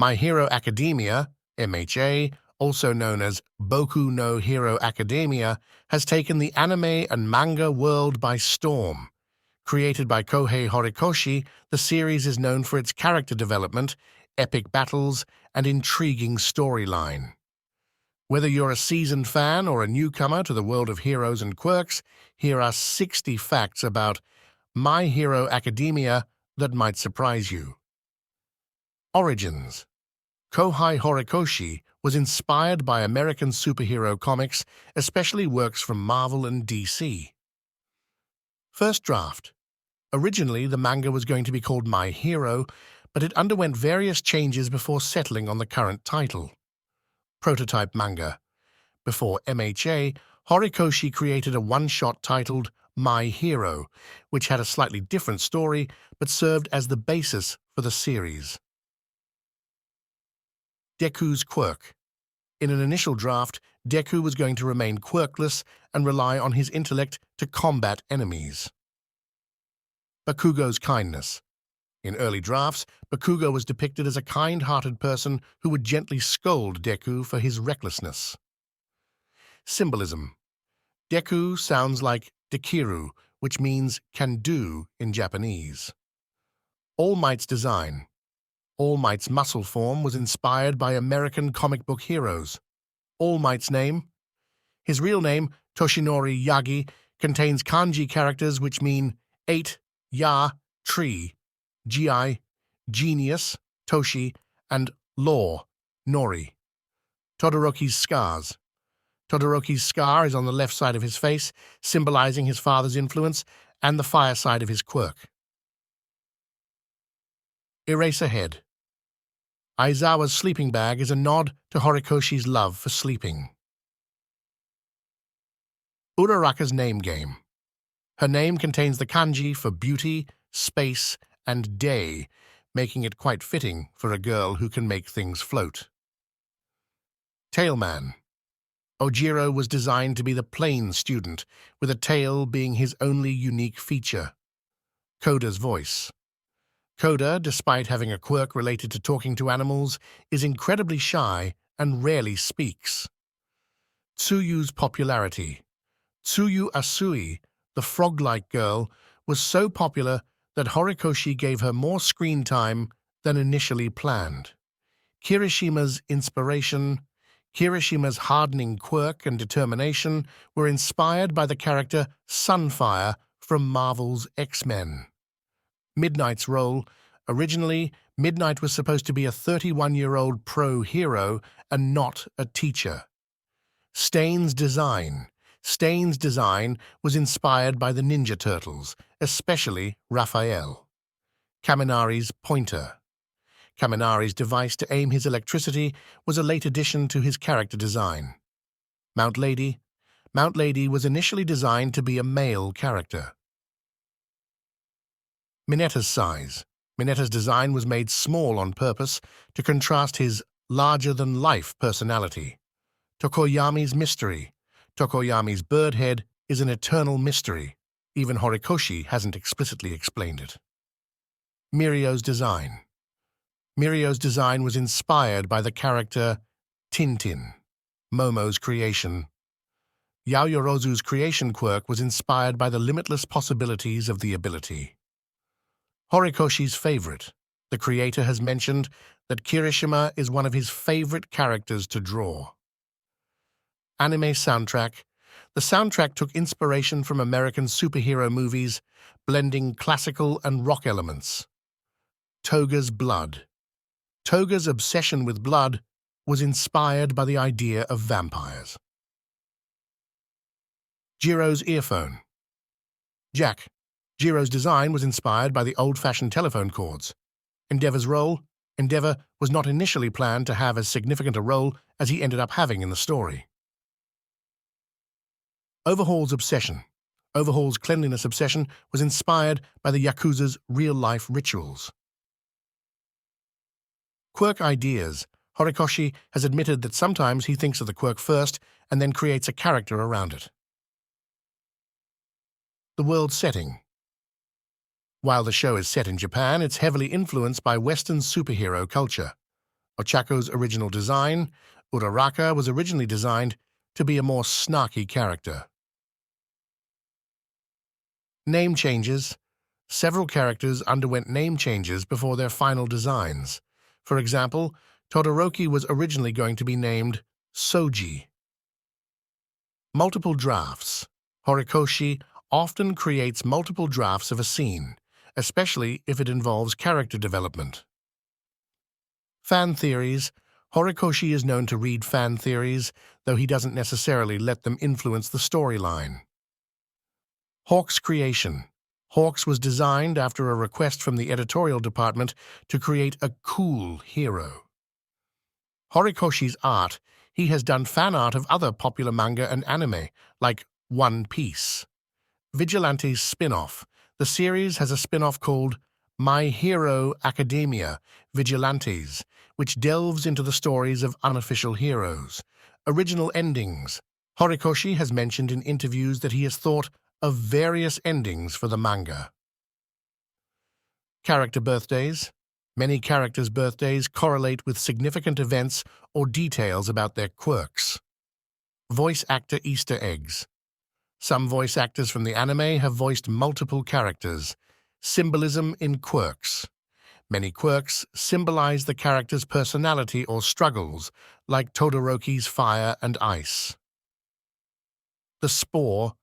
My Hero Academia, MHA, also known as Boku no Hero Academia, has taken the anime and manga world by storm. Created by Kohei Horikoshi, the series is known for its character development, epic battles, and intriguing storyline. Whether you're a seasoned fan or a newcomer to the world of heroes and quirks, here are 60 facts about My Hero Academia that might surprise you. Origins. Kohei Horikoshi was inspired by American superhero comics, especially works from Marvel and DC. First draft. Originally, the manga was going to be called My Hero, but it underwent various changes before settling on the current title. Prototype manga. Before MHA, Horikoshi created a one-shot titled My Hero, which had a slightly different story but served as the basis for the series. Deku's quirk. In an initial draft, Deku was going to remain quirkless and rely on his intellect to combat enemies. Bakugo's kindness. In early drafts, Bakugo was depicted as a kind-hearted person who would gently scold Deku for his recklessness. Symbolism. Deku sounds like Dekiru, which means can do in Japanese. All Might's design. All Might's muscle form was inspired by American comic book heroes. All Might's name. His real name, Toshinori Yagi, contains kanji characters which mean 8, ya, tree, gi, genius, toshi, and law, nori. Todoroki's scars. Todoroki's scar is on the left side of his face, symbolizing his father's influence and the fire side of his quirk. Eraserhead. Aizawa's sleeping bag is a nod to Horikoshi's love for sleeping. Uraraka's name game. Her name contains the kanji for beauty, space, and day, making it quite fitting for a girl who can make things float. Tailman. Ojiro was designed to be the plain student, with a tail being his only unique feature. Koda's voice. Koda, despite having a quirk related to talking to animals, is incredibly shy and rarely speaks. Tsuyu's popularity. Tsuyu Asui, the frog-like girl, was so popular that Horikoshi gave her more screen time than initially planned. Kirishima's inspiration. Kirishima's hardening quirk and determination were inspired by the character Sunfire from Marvel's X-Men. Midnight's role. Originally, Midnight was supposed to be a 31-year-old pro-hero and not a teacher. Stain's design. Stain's design was inspired by the Ninja Turtles, especially Raphael. Kaminari's pointer. Kaminari's device to aim his electricity was a late addition to his character design. Mount Lady. Mount Lady was initially designed to be a male character. Minetta's size. Minetta's design was made small on purpose to contrast his larger-than-life personality. Tokoyami's mystery. Tokoyami's bird head is an eternal mystery. Even Horikoshi hasn't explicitly explained it. Mirio's design. Mirio's design was inspired by the character Tintin, Momo's creation. Yaoyorozu's creation quirk was inspired by the limitless possibilities of the ability. Horikoshi's favorite. The creator has mentioned that Kirishima is one of his favorite characters to draw. Anime soundtrack. The soundtrack took inspiration from American superhero movies, blending classical and rock elements. Toga's blood. Toga's obsession with blood was inspired by the idea of vampires. Jiro's earphone. Jack. Jiro's design was inspired by the old-fashioned telephone cords. Endeavor's role. Endeavor was not initially planned to have as significant a role as he ended up having in the story. Overhaul's obsession. Overhaul's cleanliness obsession was inspired by the Yakuza's real-life rituals. Quirk ideas. Horikoshi has admitted that sometimes he thinks of the quirk first and then creates a character around it. The world setting. While the show is set in Japan, it's heavily influenced by Western superhero culture. Ochako's original design, Uraraka was originally designed to be a more snarky character. Name changes. Several characters underwent name changes before their final designs. For example, Todoroki was originally going to be named Soji. Multiple drafts. Horikoshi often creates multiple drafts of a scene, especially if it involves character development. Fan theories. Horikoshi is known to read fan theories, though he doesn't necessarily let them influence the storyline. Hawk's creation. Hawks was designed after a request from the editorial department to create a cool hero. Horikoshi's art. He has done fan art of other popular manga and anime, like One Piece. Vigilante's spin-off. The series has a spin-off called My Hero Academia Vigilantes, which delves into the stories of unofficial heroes. Original endings. Horikoshi has mentioned in interviews that he has thought of various endings for the manga. Character birthdays. Many characters' birthdays correlate with significant events or details about their quirks. Voice actor Easter eggs. Some voice actors from the anime have voiced multiple characters. Symbolism in quirks. Many quirks symbolize the character's personality or struggles, like Todoroki's fire and ice. The spore.